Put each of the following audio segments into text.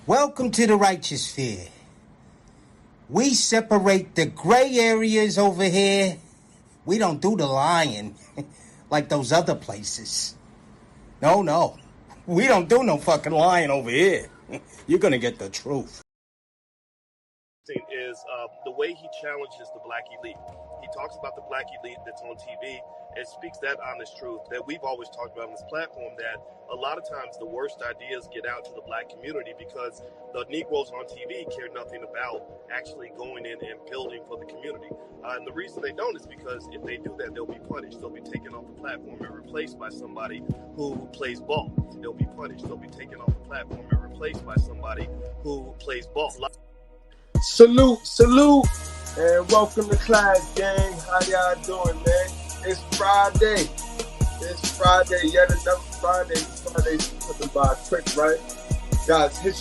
Welcome to the righteous sphere. We separate the gray areas over here. We don't do the lying like those other places. No. We don't do no fucking lying over here. You're gonna get the truth. Is the way he challenges the black elite. He talks about the black elite that's on TV and speaks that honest truth that we've always talked about on this platform, that a lot of times the worst ideas get out to the black community because the Negroes on TV care nothing about actually going in and building for the community. And the reason they don't is because if they do that, they'll be punished. They'll be taken off the platform and replaced by somebody who plays ball. They'll be punished. They'll be taken off the platform and replaced by somebody who plays ball. Salute, and welcome to class, gang. How y'all doing, man? It's Friday. Yet another Friday. Friday's coming by quick, right? Guys, hit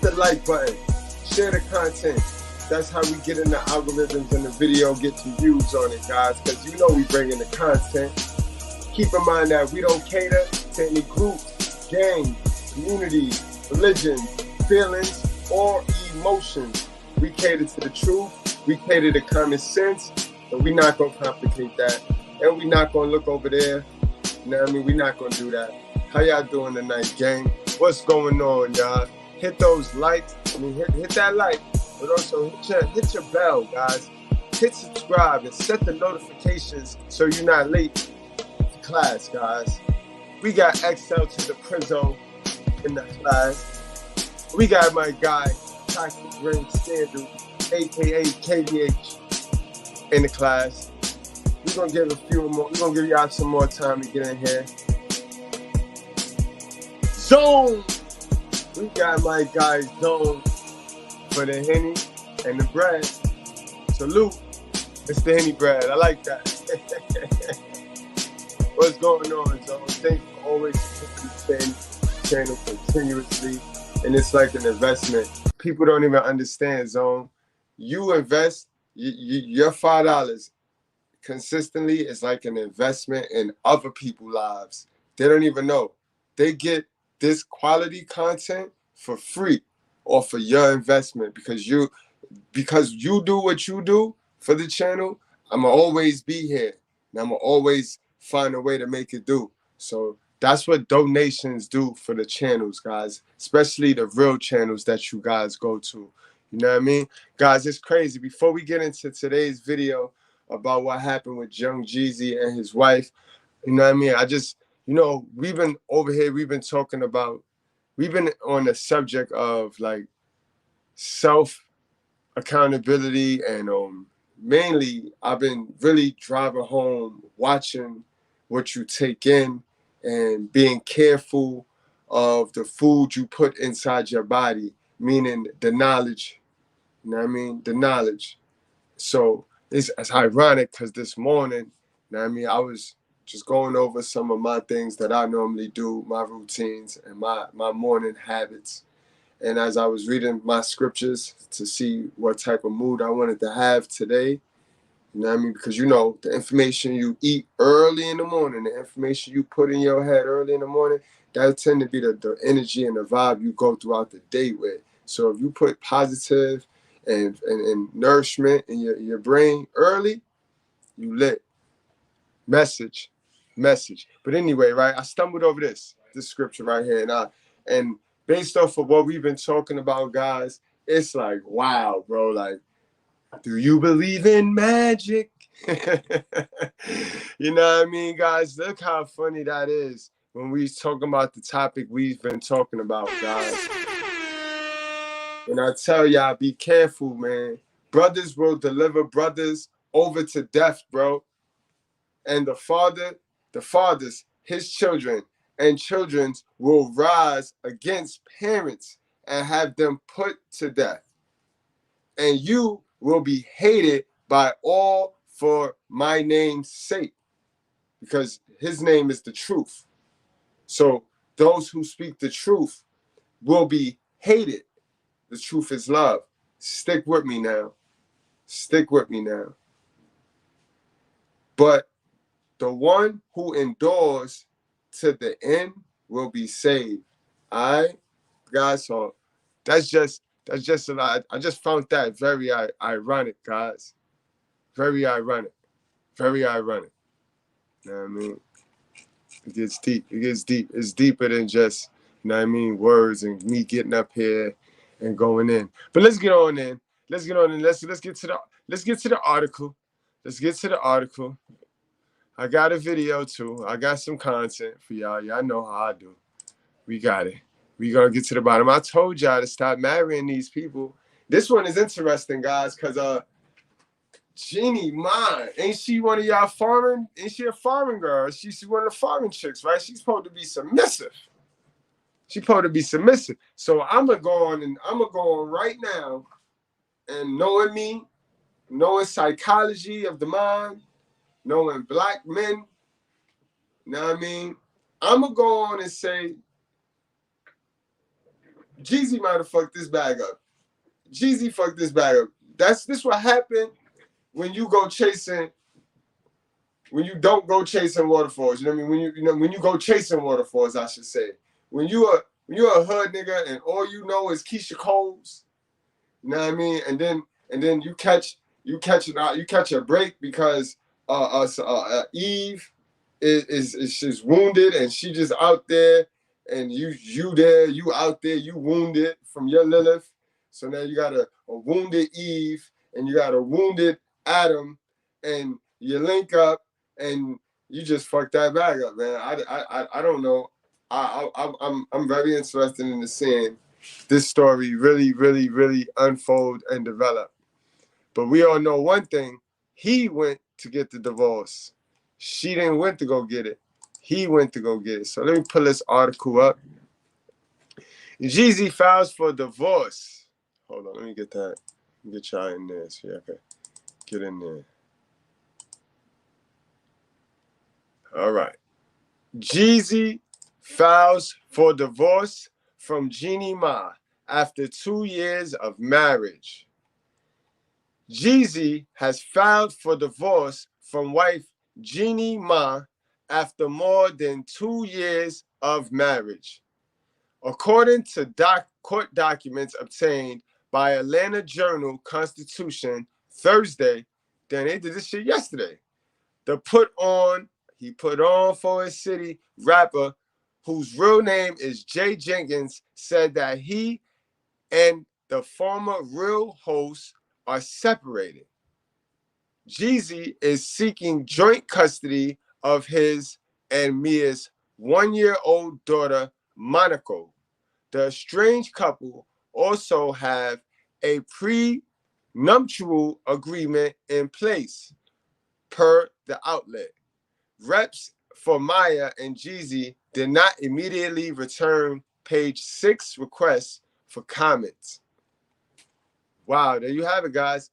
the like button. Share the content. That's how we get in the algorithms and the video, get some views on it, guys, because you know we bring in the content. Keep in mind that we don't cater to any groups, gangs, communities, religions, feelings, or emotions. We cater to the truth, we cater to common sense, but we're not going to complicate that. And we're not going to look over there. You know what I mean? We're not going to do that. How y'all doing tonight, gang? What's going on, y'all? Hit those likes. Hit that like. But also hit your bell, guys. Hit subscribe and set the notifications so you're not late to class, guys. We got XL to the Prizzo in the class. We got my guy, Toxic Brain Scandal, aka KVH, in the class. We're gonna give y'all some more time to get in here. Zone! We got my guy Zone for the Henny and the bread. Salute, Mr. Henny Bread. I like that. What's going on, Zone? Thanks for always supporting the channel continuously. And it's like an investment. People don't even understand, Zone. You invest your $5 consistently is like an investment in other people's lives. They don't even know. They get this quality content for free or for your investment because you do what you do for the channel. I'ma always be here and I'ma always find a way to make it do. So that's what donations do for the channels, guys, especially the real channels that you guys go to. You know what I mean? Guys, it's crazy. Before we get into today's video about what happened with young Jeezy and his wife, you know what I mean? We've been on the subject of like self-accountability and mainly I've been really driving home watching what you take in and being careful of the food you put inside your body, meaning the knowledge. You know what I mean? The knowledge. So it's ironic because this morning, you know what I mean, I was just going over some of my things that I normally do, my routines and my morning habits. And as I was reading my scriptures to see what type of mood I wanted to have today, you know what I mean? Because the information you eat early in the morning, the information you put in your head early in the morning, that'll tend to be the energy and the vibe you go throughout the day with. So if you put positive and nourishment in your brain early, you lit. Message. But anyway, right, I stumbled over this scripture right here, and based off of what we've been talking about, guys, it's like, wow, bro, like, do you believe in magic? You know what I mean, guys? Look how funny that is when we talking about the topic we've been talking about, guys. And I tell y'all, be careful, man. Brothers will deliver brothers over to death, bro. And the fathers, his children, and children's will rise against parents and have them put to death. And you will be hated by all for my name's sake, because his name is the truth. So those who speak the truth will be hated. The truth is love. Stick with me now. But the one who endures to the end will be saved. All right, guys. So That's just a lot. I just found that very ironic, guys. Very ironic. Very ironic. You know what I mean? It gets deep. It gets deep. It's deeper than just, you know what I mean, words and me getting up here and going in. But let's get on in. Let's get on in. Let's get to the article. Let's get to the article. I got a video too. I got some content for y'all. Y'all know how I do. We got it. We gonna get to the bottom. I told y'all to stop marrying these people. This one is interesting, guys, because Jeannie Mai, ain't she one of y'all farming? Ain't she a farming girl? She's one of the farming chicks, right? She's supposed to be submissive. She's supposed to be submissive. So I'm gonna go on right now, and knowing me, knowing psychology of the mind, knowing black men, you know what I mean? I'm gonna go on and say Jeezy might have fucked this bag up. Jeezy fucked this bag up. This what happened when you go chasing, when you don't go chasing waterfalls. You know what I mean? When you go chasing waterfalls, I should say. When you're a hood nigga and all you know is Keisha Coles, you know what I mean? And then you catch a break because Eve is wounded and she just out there, and you out there, you wounded from your Lilith. So now you got a wounded Eve and you got a wounded Adam, and you link up and you just fucked that bag up, man. I don't know. I'm very interested in seeing this story really, really, really unfold and develop. But we all know one thing: he went to get the divorce. She didn't went to go get it. He went to go get it. So let me pull this article up. Jeezy files for divorce. Hold on, let me get that. Get y'all in there so y'all can get in there. All right. Jeezy files for divorce from Jeannie Mai after 2 years of marriage. Jeezy has filed for divorce from wife Jeannie Mai after more than 2 years of marriage. According to court documents obtained by Atlanta Journal-Constitution Thursday, then they did this shit yesterday. He put on for his city rapper, whose real name is Jay Jenkins, said that he and the former Real host are separated. Jeezy is seeking joint custody of his and Mia's 1-year-old daughter, Monaco. The estranged couple also have a prenuptial agreement in place, per the outlet. Reps for Maya and Jeezy did not immediately return page 6 requests for comments. Wow, there you have it, guys.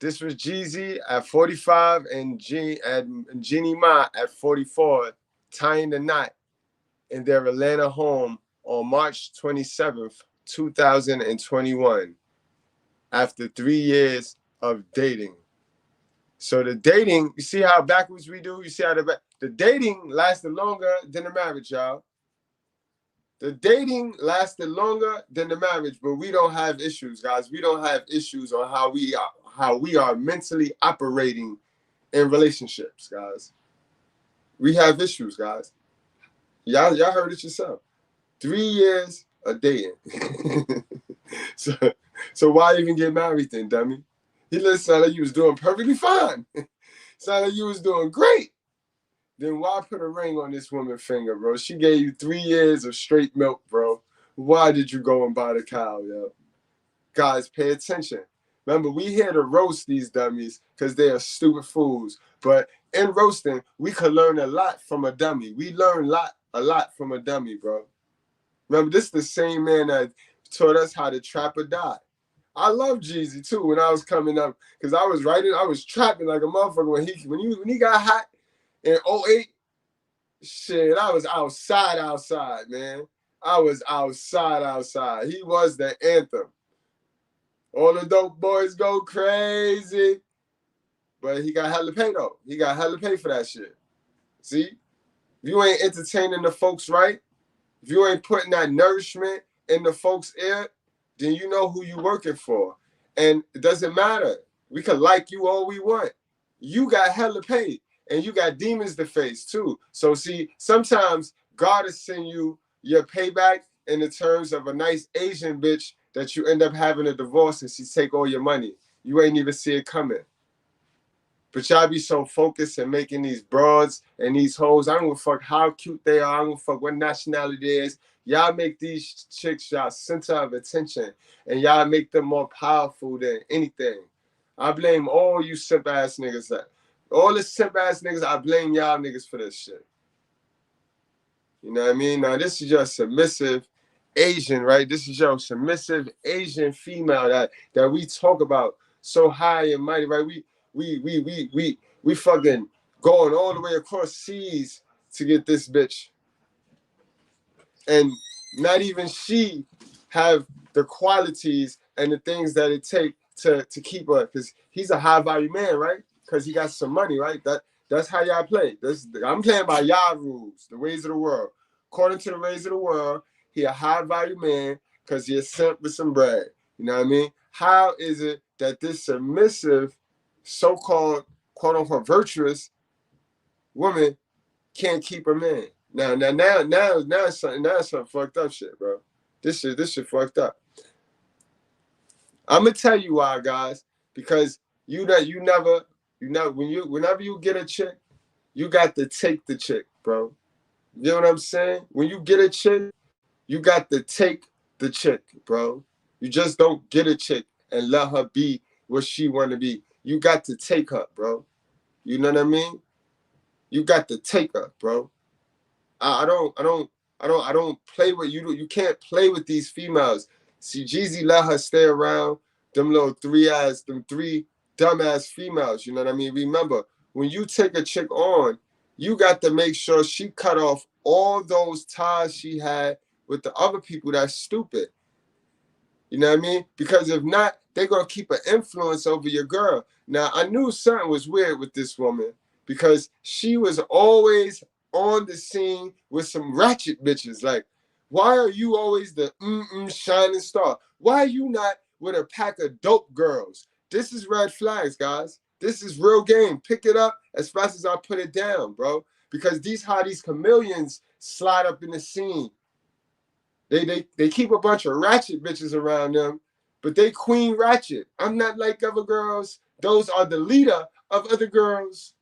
This was Jeezy at 45 and Jeannie Mai at 44, tying the knot in their Atlanta home on March 27th, 2021, after 3 years of dating. So the dating, you see how backwards we do? You see how the dating lasted longer than the marriage, y'all. The dating lasted longer than the marriage, but we don't have issues, guys. We don't have issues on how we are mentally operating in relationships, guys. We have issues, guys. Y'all heard it yourself. 3 years of dating. So why even get married then, dummy? He sounded like you was doing perfectly fine. Sounded like you was doing great. Then why put a ring on this woman's finger, bro? She gave you 3 years of straight milk, bro. Why did you go and buy the cow, yo? Guys, pay attention. Remember, we here to roast these dummies because they are stupid fools. But in roasting, we could learn a lot from a dummy. We learn a lot from a dummy, bro. Remember, this is the same man that taught us how to trap or die. I love Jeezy too when I was coming up, because I was trapping like a motherfucker when he got hot in 08. Shit, I was outside, man. I was outside. He was the anthem. All the dope boys go crazy. But he got hella pay though. He got hella pay for that shit. See? If you ain't entertaining the folks right, if you ain't putting that nourishment in the folks' ear, then you know who you working for. And it doesn't matter. We can like you all we want. You got hella paid. And you got demons to face too. So see, sometimes God will send you your payback in the terms of a nice Asian bitch that you end up having a divorce and she take all your money. You ain't even see it coming. But y'all be so focused in making these broads and these hoes. I don't give a fuck how cute they are. I don't give a fuck what nationality it is. Y'all make these chicks y'all center of attention. And y'all make them more powerful than anything. I blame all you simp ass niggas. All the simp ass niggas, I blame y'all niggas for this shit. You know what I mean? Now, this is your submissive Asian, right? This is your submissive Asian female that we talk about so high and mighty, right? We fucking going all the way across seas to get this bitch. And not even she have the qualities and the things that it take to keep her, because he's a high value man, right? Because he got some money, right? That's how y'all play. I'm playing by y'all rules, the ways of the world. According to the ways of the world, he a high value man because he a simp with some bread. You know what I mean? How is it that this submissive, so-called, quote unquote, virtuous woman can't keep a man? Now it's something fucked up shit, bro. This shit fucked up. I'm gonna tell you why, guys. Because whenever you get a chick, you got to take the chick, bro. You know what I'm saying? When you get a chick, you got to take the chick, bro. You just don't get a chick and let her be what she want to be. You got to take her, bro. You know what I mean? You got to take her, bro. I don't play with you. You can't play with these females. See, Jeezy let her stay around them three dumbass females. You know what I mean? Remember, when you take a chick on, you got to make sure she cut off all those ties she had with the other people that's stupid. You know what I mean? Because if not, they're going to keep an influence over your girl. Now, I knew something was weird with this woman because she was always on the scene with some ratchet bitches. Like, why are you always the shining star? Why are you not with a pack of dope girls? This is red flags, guys. This is real game. Pick it up as fast as I put it down, bro. Because these chameleons slide up in the scene. They keep a bunch of ratchet bitches around them, but they queen ratchet. I'm not like other girls. Those are the leader of other girls.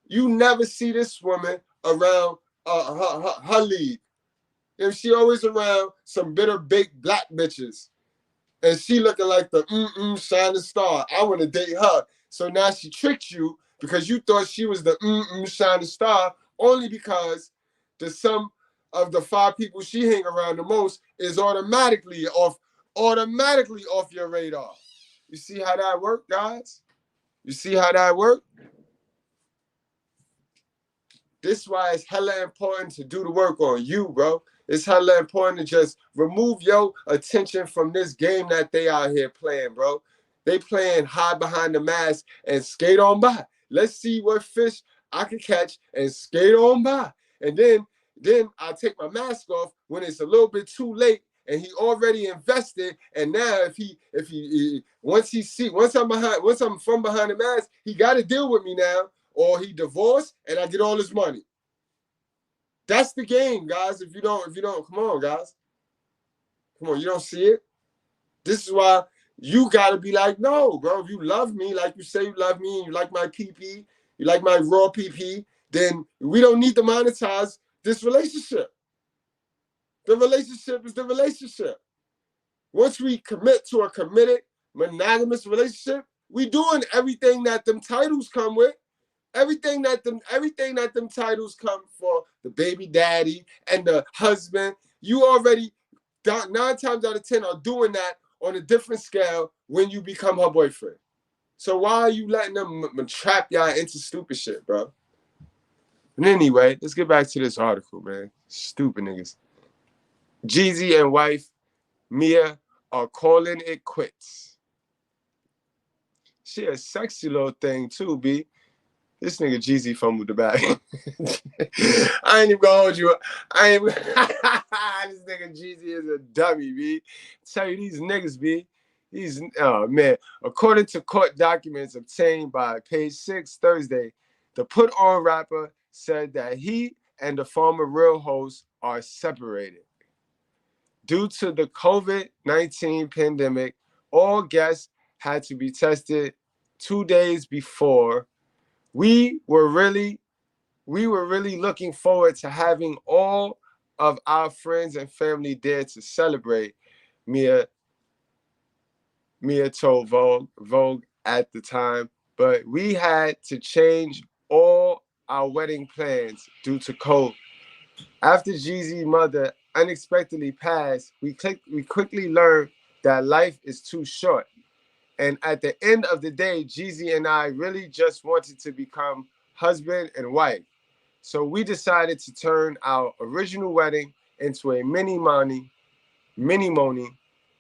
You never see this woman around her league. And she always around some bitter baked black bitches. And she looking like the shining star. I want to date her. So now she tricked you because you thought she was the shining star only because the sum of the 5 people she hang around the most is automatically off your radar. You see how that work, guys? You see how that work? This is why it's hella important to do the work on you, bro. It's hella important to just remove your attention from this game that they out here playing, bro. They playing hide behind the mask and skate on by. Let's see what fish I can catch and skate on by. And then I'll take my mask off when it's a little bit too late and he already invested. And now if he once I'm from behind the mask, he got to deal with me now. Or he divorced and I get all his money. That's the game, guys. If you don't, come on, guys. Come on, you don't see it? This is why you gotta be like, no, bro. If you love me, like you say you love me, and you like my PP, you like my raw PP, then we don't need to monetize this relationship. The relationship is the relationship. Once we commit to a committed, monogamous relationship, we doing everything that them titles come with. Everything that them titles come for, the baby daddy and the husband, you already 9 times out of 10 are doing that on a different scale when you become her boyfriend. So why are you letting them trap y'all into stupid shit, bro? But anyway, let's get back to this article, man. Stupid niggas. Jeezy and wife Mia are calling it quits. She a sexy little thing too, B. This nigga Jeezy fumbled the bag. I ain't even gonna hold you. I ain't. This nigga Jeezy is a dummy, B. Tell you these niggas, B. Oh man. According to court documents obtained by Page 6 Thursday, the Put On rapper said that he and the former Real host are separated. Due to the COVID-19 pandemic, all guests had to be tested 2 days before. We were really looking forward to having all of our friends and family there to celebrate, Mia told Vogue at the time, but we had to change all our wedding plans due to COVID. After Jeezy's mother unexpectedly passed, we quickly learned that life is too short. And at the end of the day, Jeezy and I really just wanted to become husband and wife. So we decided to turn our original wedding into a mini moni,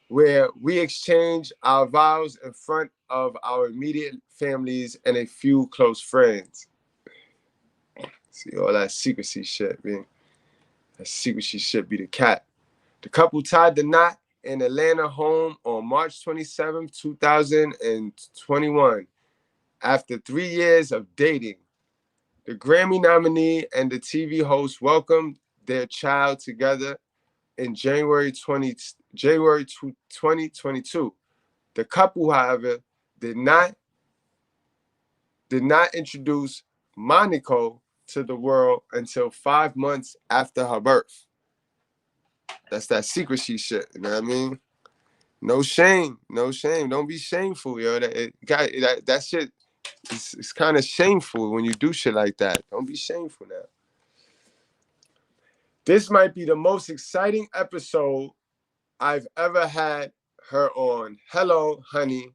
where we exchanged our vows in front of our immediate families and a few close friends. See, all that secrecy shit, man. That secrecy shit be the cat. The couple tied the knot in Atlanta home on March 27, 2021, after 3 years of dating. The Grammy nominee and the TV host welcomed their child together in January 2022. The couple, however, did not introduce Monaco to the world until 5 months after her birth. That's that secrecy shit, you know what I mean? No shame. Don't be shameful, yo. That shit, it's kind of shameful when you do shit like that. Don't be shameful now. This might be the most exciting episode I've ever had her on. Hello, honey.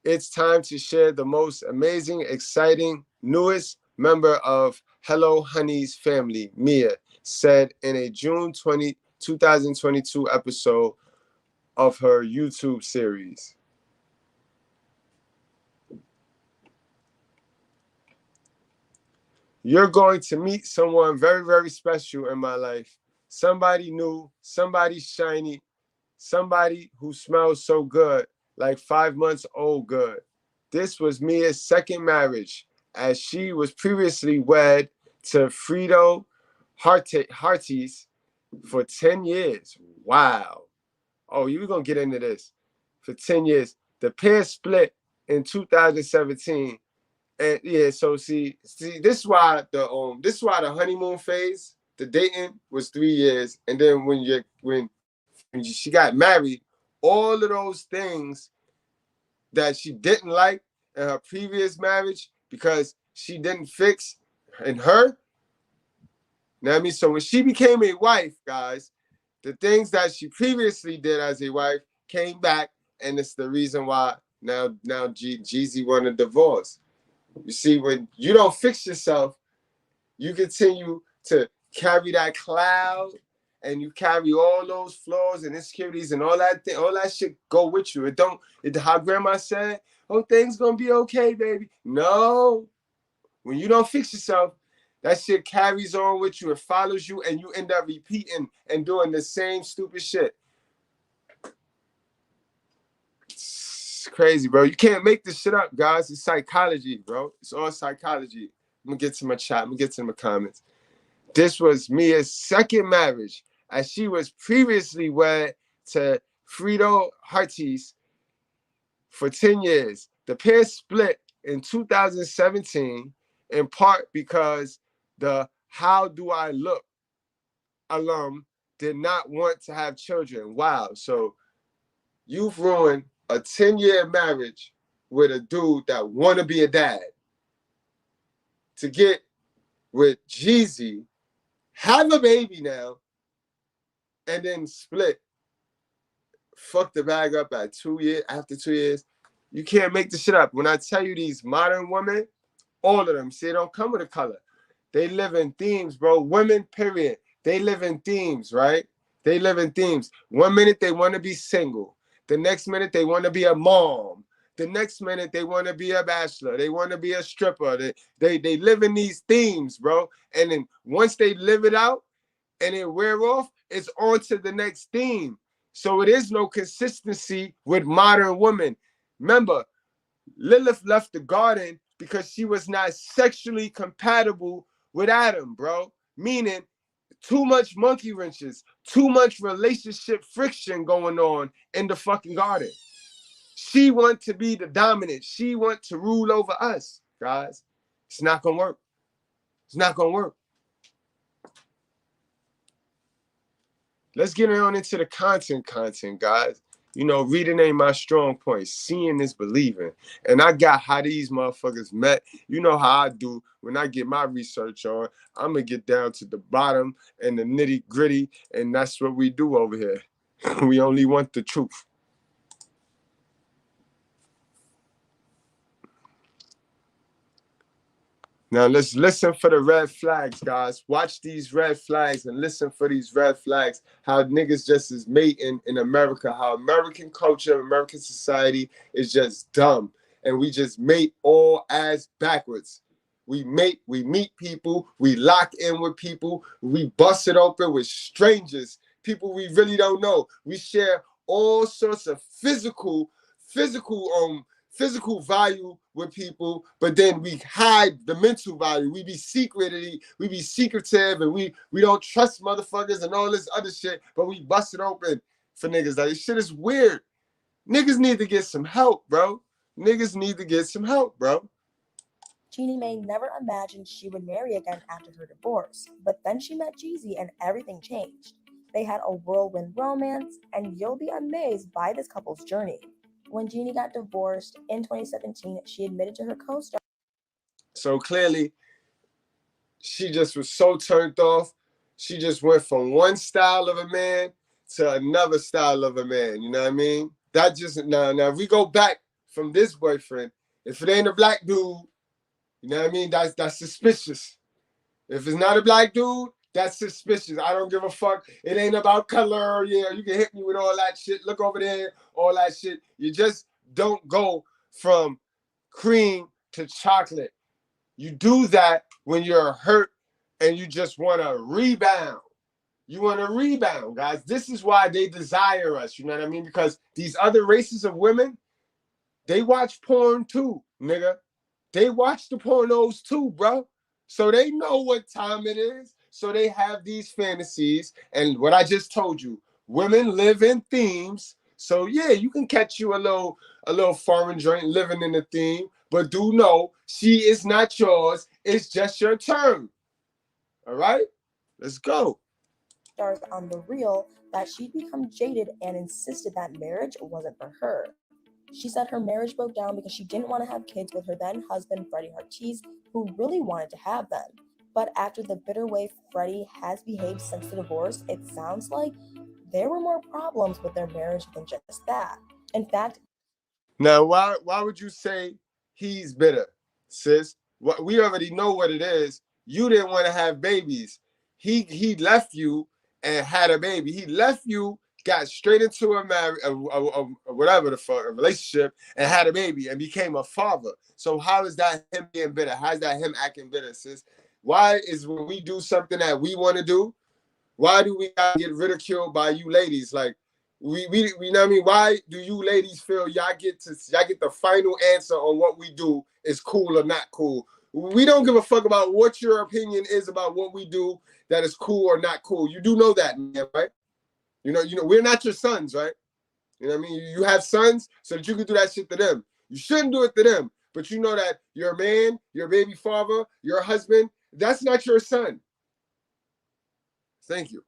It's time to share the most amazing, exciting, newest member of Hello, Honey's family, Mia, said in a June 2022 episode of her YouTube series. You're going to meet someone very, very special in my life. Somebody new, somebody shiny, somebody who smells so good, like 5 months old good. This was Mia's second marriage, as she was previously wed to Fredo Hartis for 10 years. Wow. Oh, you're going to get into this. For 10 years. The pair split in 2017. And yeah, so see, this is why the honeymoon phase, the dating was 3 years, and then when she got married, all of those things that she didn't like in her previous marriage because she didn't fix in her. You know what I mean? So when she became a wife, guys, the things that she previously did as a wife came back, and it's the reason why now Jeezy won a divorce. You see, when you don't fix yourself, you continue to carry that cloud, and you carry all those flaws and insecurities and all that shit go with you. How grandma said, oh, things gonna be okay, baby. No. When you don't fix yourself, that shit carries on with you. It follows you, and you end up repeating and doing the same stupid shit. It's crazy, bro. You can't make this shit up, guys. It's psychology, bro. It's all psychology. I'm gonna get to my chat. I'm gonna get to my comments. This was Mia's second marriage, as she was previously wed to Fredo Hartis for 10 years. The pair split in 2017, in part because the How Do I Look alum did not want to have children. Wow. So you've ruined a 10-year marriage with a dude that want to be a dad to get with Jeezy, have a baby now, and then split. Fuck the bag up at 2 years. After 2 years, you can't make this shit up. When I tell you these modern women, all of them, see, they don't come with a color. They live in themes, bro. Women, period. They live in themes, right? They live in themes. 1 minute they want to be single. The next minute they want to be a mom. the next minute they want to be a bachelor, they want to be a stripper. They live in these themes, bro. And then once they live it out and it wear off, it's on to the next theme. So it is no consistency with modern women. Remember, Lilith left the garden because she was not sexually compatible with Adam, bro. Meaning too much monkey wrenches, too much relationship friction going on in the fucking garden. She want to be the dominant. She want to rule over us, guys. It's not gonna work. It's not gonna work. Let's get on into the content, guys. You know, reading ain't my strong point. Seeing is believing. And I got how these motherfuckers met. You know how I do when I get my research on. I'm going to get down to the bottom and the nitty gritty. And that's what we do over here. We only want the truth. Now let's listen for the red flags, guys. Watch these red flags and listen for these red flags. How niggas just is mating in America. How American culture, American society is just dumb. And we just mate all ass backwards. We meet people, we lock in with people, we bust it open with strangers, people we really don't know. We share all sorts of physical value with people, but then we hide the mental value. We be secretive, and we don't trust motherfuckers and all this other shit, but we bust it open for niggas. Like, this shit is weird. Niggas need to get some help, bro. Niggas need to get some help, bro. Jeannie Mai never imagined she would marry again after her divorce, but then she met Jeezy and everything changed. They had a whirlwind romance, and you'll be amazed by this couple's journey. When Jeannie got divorced in 2017, she admitted to her co-star. So clearly, she just was so turned off. She just went from one style of a man to another style of a man. You know what I mean? That just now if we go back from this boyfriend, if it ain't a black dude, you know what I mean? That's suspicious. If it's not a black dude, that's suspicious. I don't give a fuck. It ain't about color. Yeah, you can hit me with all that shit. Look over there, all that shit. You just don't go from cream to chocolate. You do that when you're hurt and you just want to rebound. You want to rebound, guys. This is why they desire us. You know what I mean? Because these other races of women, they watch porn too, nigga. They watch the pornos too, bro. So they know what time it is. So they have these fantasies. And what I just told you, women live in themes. So yeah, you can catch you a little foreign joint living in the theme. But do know, she is not yours. It's just your turn. All right? Let's go. Stars on The Real that she'd become jaded and insisted that marriage wasn't for her. She said her marriage broke down because she didn't want to have kids with her then husband, Freddie Hartiz, who really wanted to have them. But after the bitter way Freddie has behaved since the divorce, it sounds like there were more problems with their marriage than just that. In fact, now why would you say he's bitter, sis? We already know what it is. You didn't want to have babies. He left you and had a baby. He left you, got straight into a marriage, whatever the fuck, a relationship, and had a baby and became a father. So how is that him being bitter? How is that him acting bitter, sis? Why is when we do something that we want to do, why do we gotta get ridiculed by you ladies? Like we you know what I mean? Why do you ladies feel y'all get the final answer on what we do is cool or not cool? We don't give a fuck about what your opinion is about what we do that is cool or not cool. You do know that, man, right? You know, we're not your sons, right? You know what I mean? You have sons so that you can do that shit to them. You shouldn't do it to them, but you know that your man, your baby father, your husband, that's not your son. Thank you.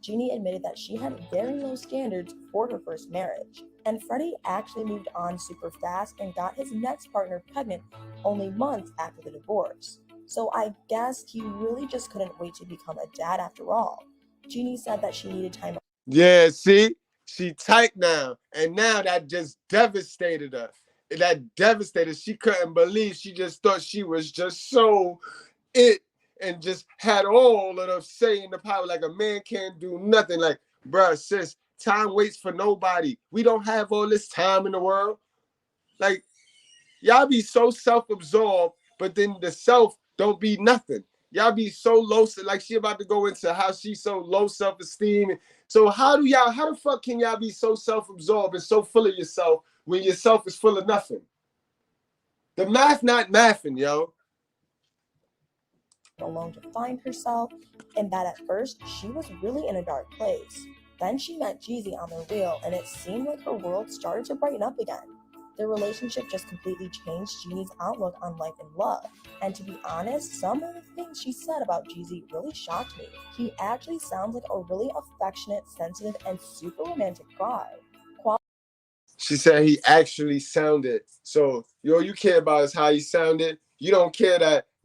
Jeannie admitted that she had very low standards for her first marriage. And Freddie actually moved on super fast and got his next partner pregnant only months after the divorce. So I guess he really just couldn't wait to become a dad after all. Jeannie said that she needed time. Yeah, see? She tight now. And now that just devastated her. That devastated. She couldn't believe. She just thought she was just so it and just had all of the say in the power. Like a man can't do nothing. Like, bruh, sis, time waits for nobody. We don't have all this time in the world. Like, y'all be so self-absorbed, but then the self don't be nothing. Y'all be so low, like she about to go into how she's so low self-esteem. So how the fuck can y'all be so self-absorbed and so full of yourself when yourself is full of nothing? The math not mathing, yo. Alone to find herself, and that at first she was really in a dark place. Then she met Jeezy on the real, and it seemed like her world started to brighten up again. Their relationship just completely changed Jeannie's outlook on life and love. And to be honest, some of the things she said about Jeezy really shocked me. He actually sounds like a really affectionate, sensitive, and super romantic guy. She said he actually sounded. So, you care about is how he sounded. You don't care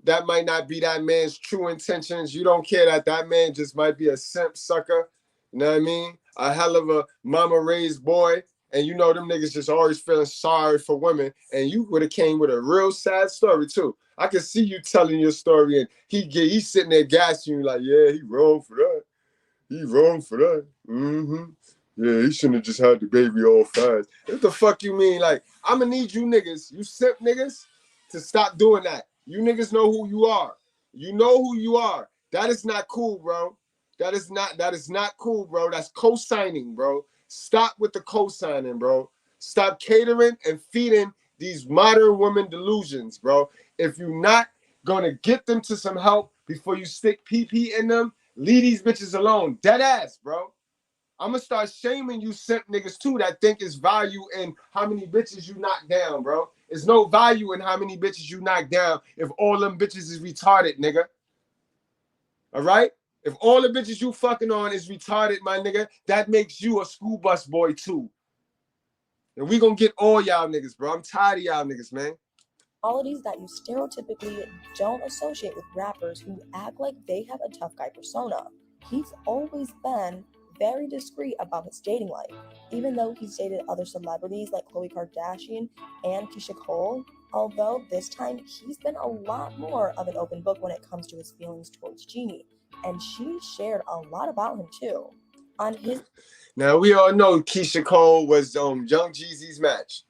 that might not be that man's true intentions. You don't care that man just might be a simp sucker. You know what I mean? A hell of a mama raised boy. And you know them niggas just always feeling sorry for women. And you would have came with a real sad story too. I can see you telling your story and he's sitting there gassing you like, yeah, he wrong for that. He wrong for that. Mm-hmm. Yeah, he shouldn't have just had the baby all fast. What the fuck you mean? Like, I'ma need you niggas, you simp niggas, to stop doing that. You niggas know who you are. You know who you are. That is not cool, bro. That is not cool, bro. That's co-signing, bro. Stop with the co-signing, bro. Stop catering and feeding these modern women delusions, bro. If you're not gonna get them to some help before you stick PP in them, leave these bitches alone. Dead ass, bro. I'm gonna start shaming you simp niggas too that think it's value in how many bitches you knock down, bro. There's no value in how many bitches you knock down if all them bitches is retarded, nigga. All right? If all the bitches you fucking on is retarded, my nigga, that makes you a school bus boy too. And we gonna get all y'all niggas, bro. I'm tired of y'all niggas, man. Qualities that you stereotypically don't associate with rappers who act like they have a tough guy persona. He's always been very discreet about his dating life, even though he's dated other celebrities like Khloe Kardashian and Keisha Cole. Although this time he's been a lot more of an open book when it comes to his feelings towards Jeannie, and she shared a lot about him too. On his Now we all know Keisha Cole was Young Jeezy's match.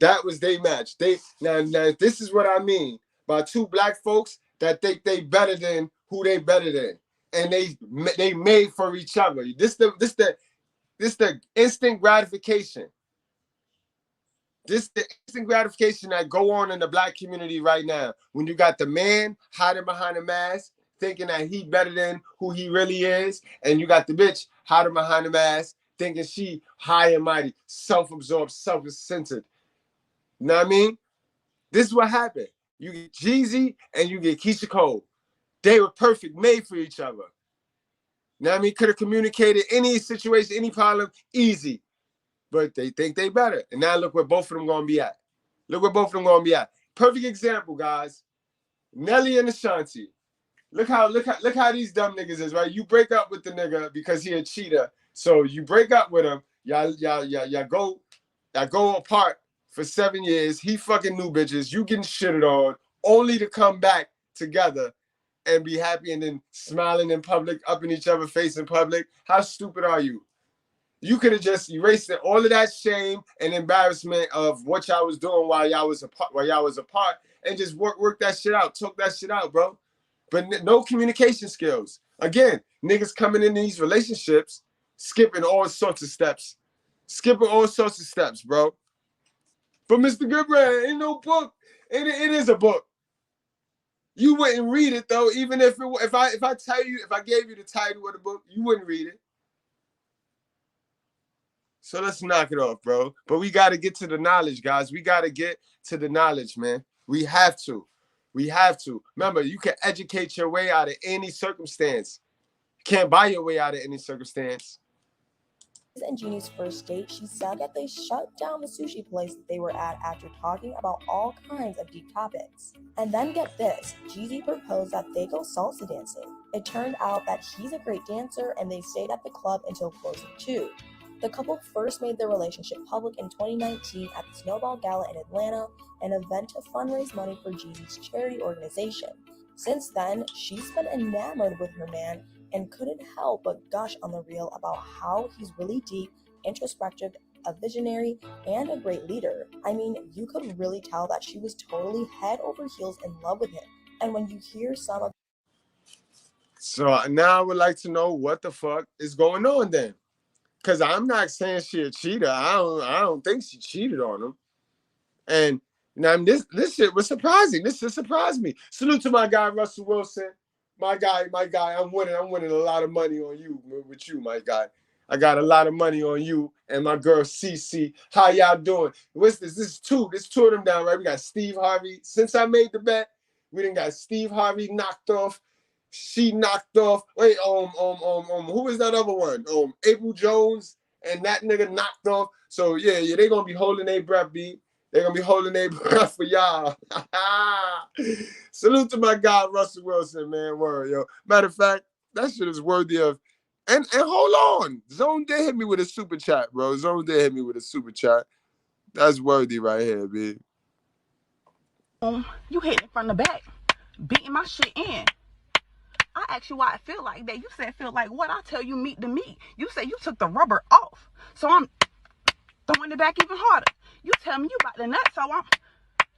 That was their match. Now this is what I mean by two black folks that think they better than who they better than, and they made for each other. This the instant gratification. This the instant gratification that go on in the black community right now. When you got the man hiding behind a mask, thinking that he better than who he really is, and you got the bitch hiding behind a mask, thinking she high and mighty, self-absorbed, self-centered. You know what I mean? This is what happened. You get Jeezy and you get Keisha Cole. They were perfect, made for each other. You know what I mean? Could have communicated any situation, any problem, easy. But they think they better. And now look where both of them gonna be at. Look where both of them gonna be at. Perfect example, guys. Nelly and Ashanti. Look how these dumb niggas is, right? You break up with the nigga because he a cheater. So you break up with him, y'all go apart for 7 years. He fucking new bitches. You getting shitted on, only to come back together and be happy and then smiling in public, up in each other's face in public. How stupid are you? You could have just erased all of that shame and embarrassment of what y'all was doing while y'all was apart, and just work that shit out, talk that shit out, bro. But no communication skills. Again, niggas coming in these relationships, skipping all sorts of steps, bro. But Mr.Goodbread, ain't no book. It is a book. You wouldn't read it though, even if I gave you the title of the book, you wouldn't read it. So let's knock it off, bro. But we got to get to the knowledge, guys. We got to get to the knowledge, man. We have to. Remember, you can educate your way out of any circumstance. You can't buy your way out of any circumstance. And Jeannie's first date, she said that they shut down the sushi place that they were at after talking about all kinds of deep topics. And then get this, Jeezy proposed that they go salsa dancing. It turned out that he's a great dancer and they stayed at the club until closing too. The couple first made their relationship public in 2019 at the Snowball Gala in Atlanta, an event to fundraise money for Jeezy's charity organization. Since then, she's been enamored with her man and couldn't help but gush on the reel about how he's really deep, introspective, a visionary and a great leader. I mean, you could really tell that she was totally head over heels in love with him. And when you hear some of... So now I would like to know what the fuck is going on then. Because I'm not saying she a cheater. I don't think she cheated on him. And now this shit was surprising. This shit surprised me. Salute to my guy Russell Wilson. My guy. I'm winning a lot of money on you with you, my guy. I got a lot of money on you and my girl CC. How y'all doing? What's this? This is two. This two of them down, right? We got Steve Harvey. Since I made the bet, we done got Steve Harvey knocked off. She knocked off. Wait, who is that other one? April Jones and that nigga knocked off. So yeah, they gonna be holding their breath, B. They're going to be holding their breath for y'all. Salute to my guy, Russell Wilson, man. Word, yo. Matter of fact, that shit is worthy of... And hold on. Zone did hit me with a super chat, bro. Zone did hit me with a super chat. That's worthy right here, B. You hitting from the back, beating my shit in. I asked you why I feel like that. You said feel like what? I tell you meat to meat. You said you took the rubber off. So I'm throwing it back even harder. You tell me you got the nut, so I'm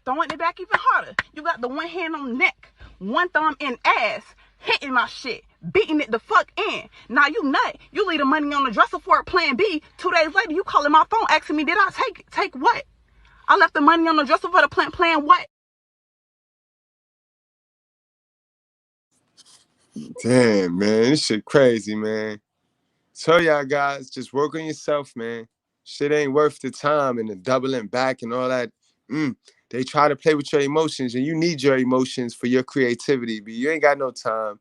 throwing it back even harder. You got the one hand on the neck, one thumb in ass, hitting my shit, beating it the fuck in. Now you nut. You leave the money on the dresser for a plan B. 2 days later, you calling my phone asking me, did I take what? I left the money on the dresser for the plan what? Damn, man. This shit crazy, man. Tell y'all guys, just work on yourself, man. Shit ain't worth the time and the doubling back and all that. They try to play with your emotions, and you need your emotions for your creativity, but you ain't got no time.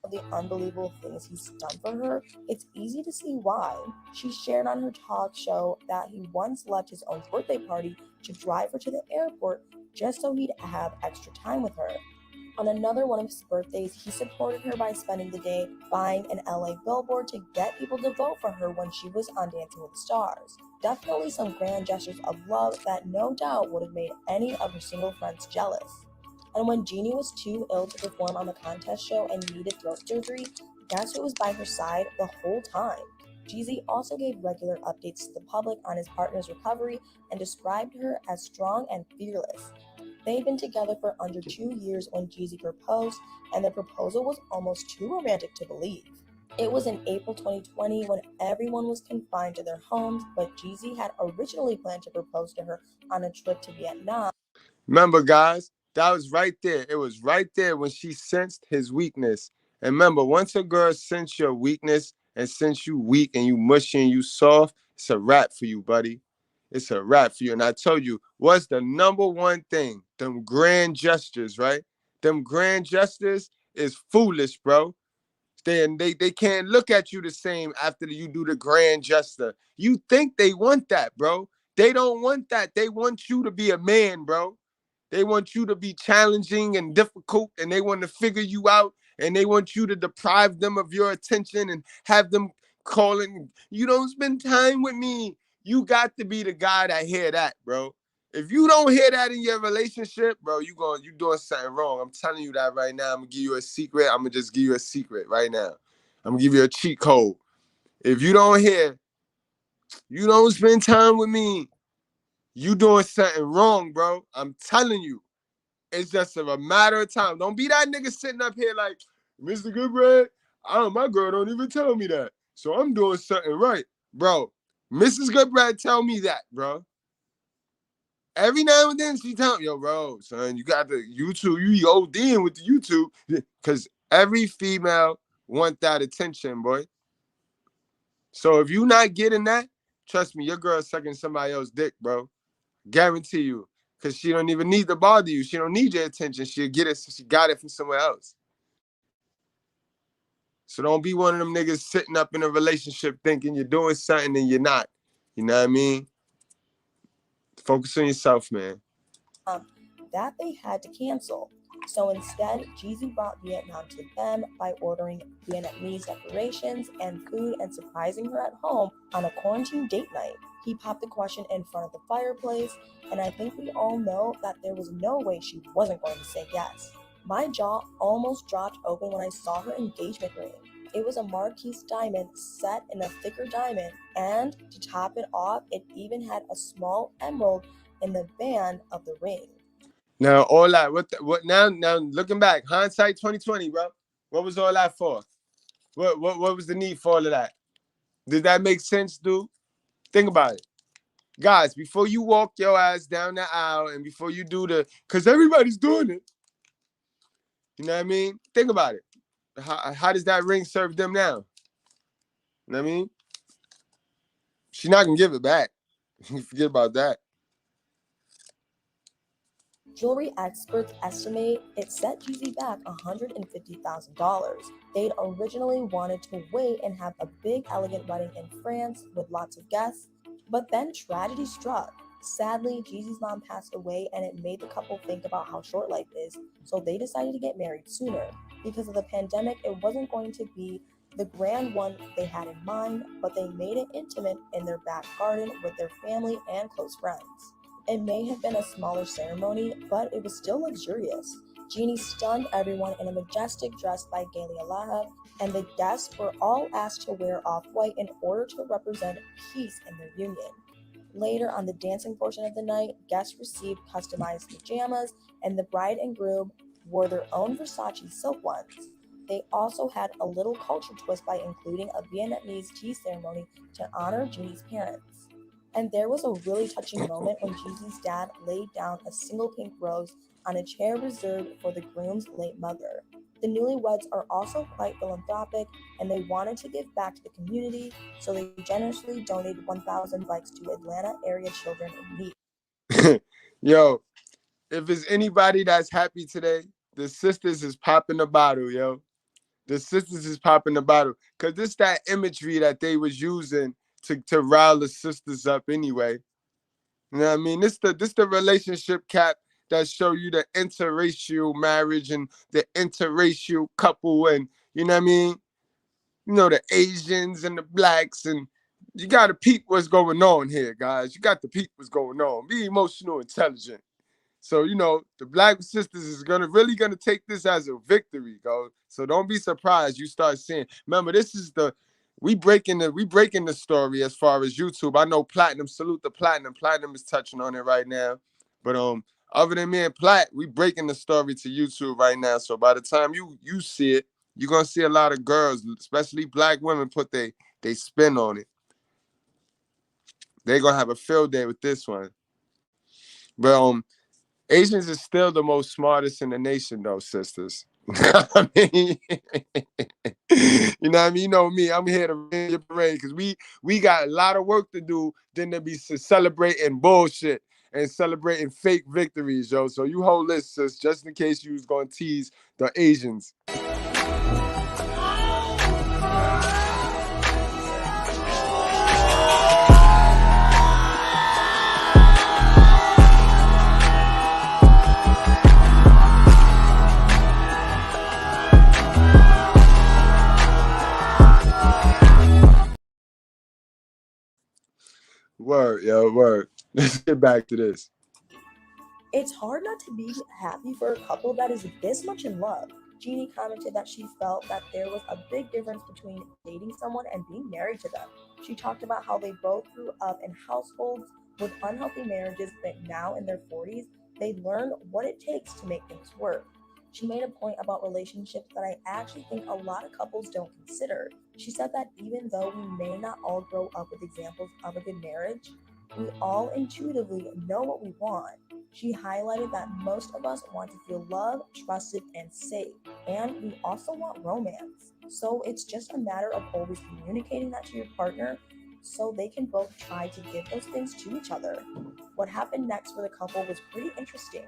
The unbelievable things he's done for her, it's easy to see why. She shared on her talk show that he once left his own birthday party to drive her to the airport just so he'd have extra time with her. On another one of his birthdays, he supported her by spending the day buying an LA billboard to get people to vote for her when she was on Dancing with the Stars. Definitely some grand gestures of love that no doubt would have made any of her single friends jealous. And when Jeannie was too ill to perform on the contest show and needed throat surgery, guess who was by her side the whole time? Jeezy also gave regular updates to the public on his partner's recovery and described her as strong and fearless. They'd been together for under 2 years when Jeezy proposed, and the proposal was almost too romantic to believe. It was in April 2020 when everyone was confined to their homes, but Jeezy had originally planned to propose to her on a trip to Vietnam. Remember, guys, that was right there. It was right there when she sensed his weakness. And remember, once a girl senses your weakness and sense you weak and you mushy and you soft, it's a wrap for you, buddy. It's a wrap for you. And I told you, what's the number one thing? Them grand gestures, right? Them grand gestures is foolish, bro. They can't look at you the same after you do the grand gesture. You think they want that, bro. They don't want that. They want you to be a man, bro. They want you to be challenging and difficult, and they want to figure you out, and they want you to deprive them of your attention and have them calling, you don't spend time with me. You got to be the guy that hear that, bro. If you don't hear that in your relationship, bro, you doing something wrong. I'm telling you that right now. I'm gonna give you a secret. I'm gonna just give you a secret right now. I'm gonna give you a cheat code. If you don't hear, you don't spend time with me, you doing something wrong, bro. I'm telling you. It's just a matter of time. Don't be that nigga sitting up here like, Mr.Goodbread, my girl don't even tell me that. So I'm doing something right. Bro, Mrs. Goodbread tell me that, bro. Every now and then she tell me, yo, bro, son, you got the YouTube, you ODing with the YouTube. Because every female want that attention, boy. So if you not getting that, trust me, your girl's sucking somebody else's dick, bro. Guarantee you. Because she don't even need to bother you. She don't need your attention. She'll get it. She got it from somewhere else. So don't be one of them niggas sitting up in a relationship thinking you're doing something and you're not. You know what I mean? Focus on yourself, man. That they had to cancel. So instead, Jeezy brought Vietnam to them by ordering Vietnamese decorations and food and surprising her at home on a quarantine date night. He popped the question in front of the fireplace, and I think we all know that there was no way she wasn't going to say yes. My jaw almost dropped open when I saw her engagement ring. It was a Marquise diamond set in a thicker diamond, and to top it off, it even had a small emerald in the band of the ring. Now all that, what now looking back, hindsight 2020, bro. What was all that for? What was the need for all of that? Did that make sense, dude? Think about it. Guys, before you walk your ass down the aisle and before you do because everybody's doing it. You know what I mean? Think about it. How does that ring serve them now? You know what I mean? She's not going to give it back. Forget about that. Jewelry experts estimate it set Jeezy back $150,000. They'd originally wanted to wait and have a big, elegant wedding in France with lots of guests, but then tragedy struck. Sadly, Jeezy's mom passed away, and it made the couple think about how short life is, so they decided to get married sooner. Because of the pandemic, it wasn't going to be the grand one they had in mind, but they made it intimate in their back garden with their family and close friends. It may have been a smaller ceremony, but it was still luxurious. Jeannie stunned everyone in a majestic dress by Galia Lahav, and the guests were all asked to wear off-white in order to represent peace in their union. Later, on the dancing portion of the night, guests received customized pajamas, and the bride and groom wore their own Versace silk ones. They also had a little culture twist by including a Vietnamese tea ceremony to honor Jeannie's parents. And there was a really touching moment when Jeezy's dad laid down a single pink rose on a chair reserved for the groom's late mother. The newlyweds are also quite philanthropic, and they wanted to give back to the community, so they generously donated 1,000 bikes to Atlanta area children in need. Yo, if it's anybody that's happy today, the sisters is popping the bottle, yo. The sisters is popping the bottle. Because this that imagery that they was using to rile the sisters up anyway. You know what I mean? This the relationship cap that show you the interracial marriage and the interracial couple, and you know what I mean? You know, the Asians and the blacks, and you gotta peep what's going on here, guys. You got to peep what's going on. Be emotional intelligent. So, you know, the Black sisters is really gonna take this as a victory, go. So don't be surprised you start seeing. Remember, this is we breaking the story as far as YouTube. I know Platinum, salute the Platinum. Platinum is touching on it right now. But other than me and Plat, we breaking the story to YouTube right now. So by the time you see it, you're gonna see a lot of girls, especially Black women, put they spin on it. They're gonna have a field day with this one. But Asians is still the most smartest in the nation, though, sisters. I mean, you know what I mean? You know me, I'm here to rain your parade because we got a lot of work to do than to be celebrating bullshit and celebrating fake victories, yo. So you hold this, sis, just in case you was going to tease the Asians. Word, yo, word. Let's get back to this. It's hard not to be happy for a couple that is this much in love. Jeannie commented that she felt that there was a big difference between dating someone and being married to them. She talked about how they both grew up in households with unhealthy marriages, but now in their 40s, they learn what it takes to make things work. She made a point about relationships that I actually think a lot of couples don't consider. She said that even though we may not all grow up with examples of a good marriage, we all intuitively know what we want. She highlighted that most of us want to feel loved, trusted, and safe, and we also want romance. So it's just a matter of always communicating that to your partner so they can both try to give those things to each other. What happened next for the couple was pretty interesting.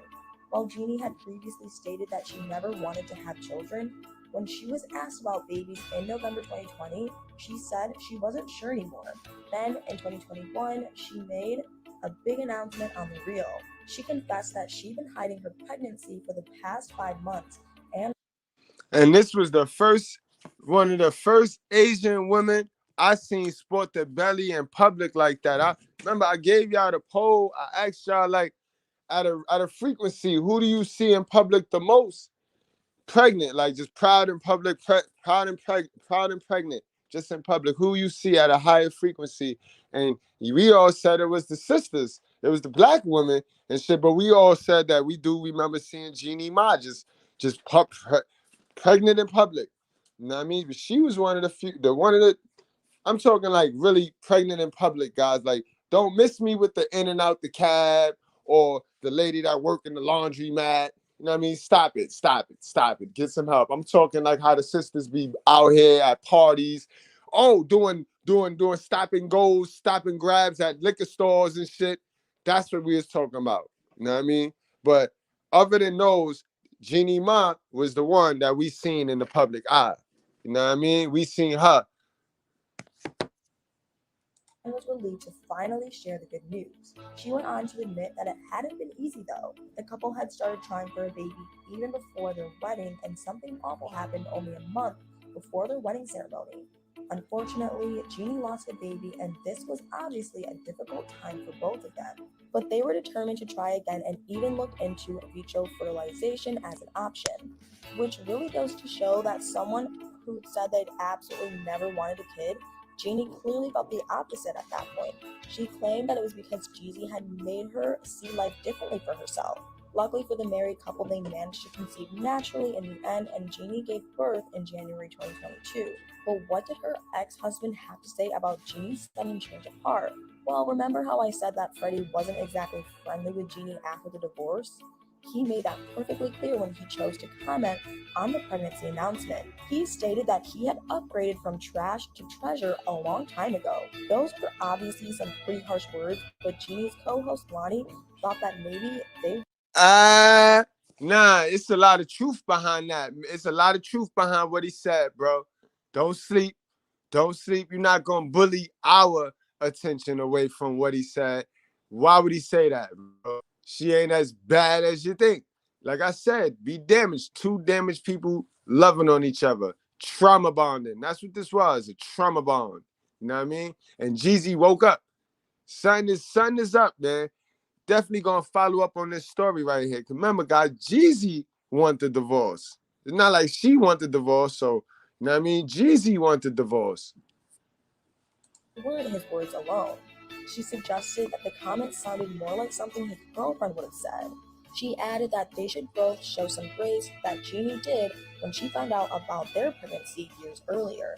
While Jeannie had previously stated that she never wanted to have children, when she was asked about babies in November 2020, she said she wasn't sure anymore. Then in 2021, she made a big announcement on The Real. She confessed that she'd been hiding her pregnancy for the past 5 months. And this was one of the first Asian women I seen sport the belly in public like that. I remember I gave y'all the poll. I asked y'all, like, at a frequency, who do you see in public the most? pregnant, like just proud in public, proud and pregnant, just in public, who you see at a higher frequency. And we all said it was the sisters, it was the black women and shit, but we all said that we do remember seeing Jeannie Mai just pregnant in public. You know what I mean? But she was one of the few, I'm talking like really pregnant in public, guys. Like, don't miss me with the in and out the cab or the lady that work in the laundromat. You know what I mean? Stop it. Get some help. I'm talking like how the sisters be out here at parties. Oh, doing stop and goes, stop and grabs at liquor stores and shit. That's what we was talking about. You know what I mean? But other than those, Jeannie Mai was the one that we seen in the public eye. You know what I mean? We seen her. And was relieved to finally share the good news. She went on to admit that it hadn't been easy though. The couple had started trying for a baby even before their wedding, and something awful happened only a month before their wedding ceremony. Unfortunately, Jeannie lost a baby, and this was obviously a difficult time for both of them. But they were determined to try again and even looked into vitro fertilization as an option, which really goes to show that someone who said they'd absolutely never wanted a kid, Jeannie clearly felt the opposite at that point. She claimed that it was because Jeezy had made her see life differently for herself. Luckily for the married couple, they managed to conceive naturally in the end, and Jeannie gave birth in January 2022. But what did her ex-husband have to say about Jeannie's sudden change of heart? Well, remember how I said that Freddie wasn't exactly friendly with Jeannie after the divorce? He made that perfectly clear when he chose to comment on the pregnancy announcement. He stated that he had upgraded from trash to treasure a long time ago. Those were obviously some pretty harsh words, but Jeannie's co-host Lonnie thought that maybe they... Nah, it's a lot of truth behind that. It's a lot of truth behind what he said, bro. Don't sleep. You're not going to bully our attention away from what he said. Why would he say that, bro? She ain't as bad as you think. Like I said, be damaged. Two damaged people loving on each other. Trauma bonding. That's what this was, a trauma bond. You know what I mean? And Jeezy woke up. Sun is up, man. Definitely gonna follow up on this story right here. Cause remember, guys, Jeezy wanted the divorce. It's not like she wanted the divorce, so you know what I mean? Jeezy wanted the divorce. Weren't his words alone. She suggested that the comment sounded more like something his girlfriend would have said. She added that they should both show some grace that Jeannie did when she found out about their pregnancy years earlier.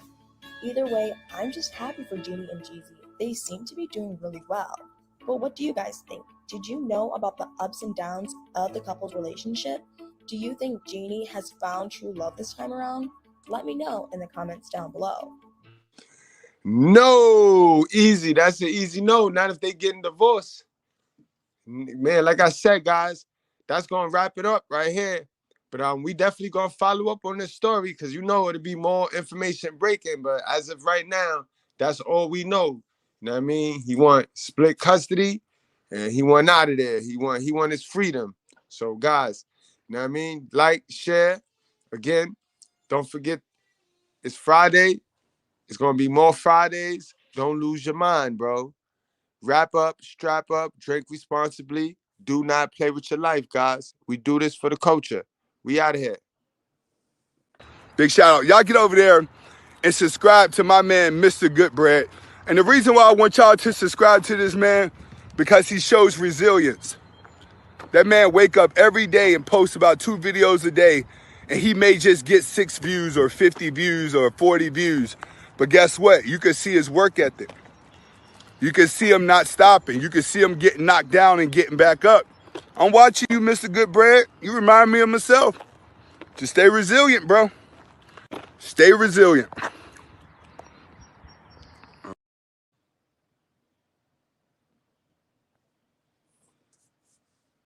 Either way, I'm just happy for Jeannie and Jeezy. They seem to be doing really well. But what do you guys think? Did you know about the ups and downs of the couple's relationship? Do you think Jeannie has found true love this time around? Let me know in the comments down below. No, easy. That's an easy no. Not if they getting divorced. Man, like I said, guys, that's gonna wrap it up right here. But we definitely gonna follow up on this story because you know it'll be more information breaking. But as of right now, that's all we know. You know what I mean? He want split custody, and he want out of there. He want his freedom. So, guys, you know what I mean? Like, share. Again, don't forget it's Friday. It's gonna be more Fridays. Don't lose your mind, bro. Wrap up, strap up, drink responsibly. Do not play with your life, guys. We do this for the culture. We out of here. Big shout out. Y'all get over there and subscribe to my man, Mr.Goodbread. And the reason why I want y'all to subscribe to this man, because he shows resilience. That man wake up every day and post about 2 videos a day, and he may just get 6 views or 50 views or 40 views. But guess what? You can see his work ethic. You can see him not stopping. You can see him getting knocked down and getting back up. I'm watching you, Mr.Goodbread. You remind me of myself. Just stay resilient, bro. Stay resilient.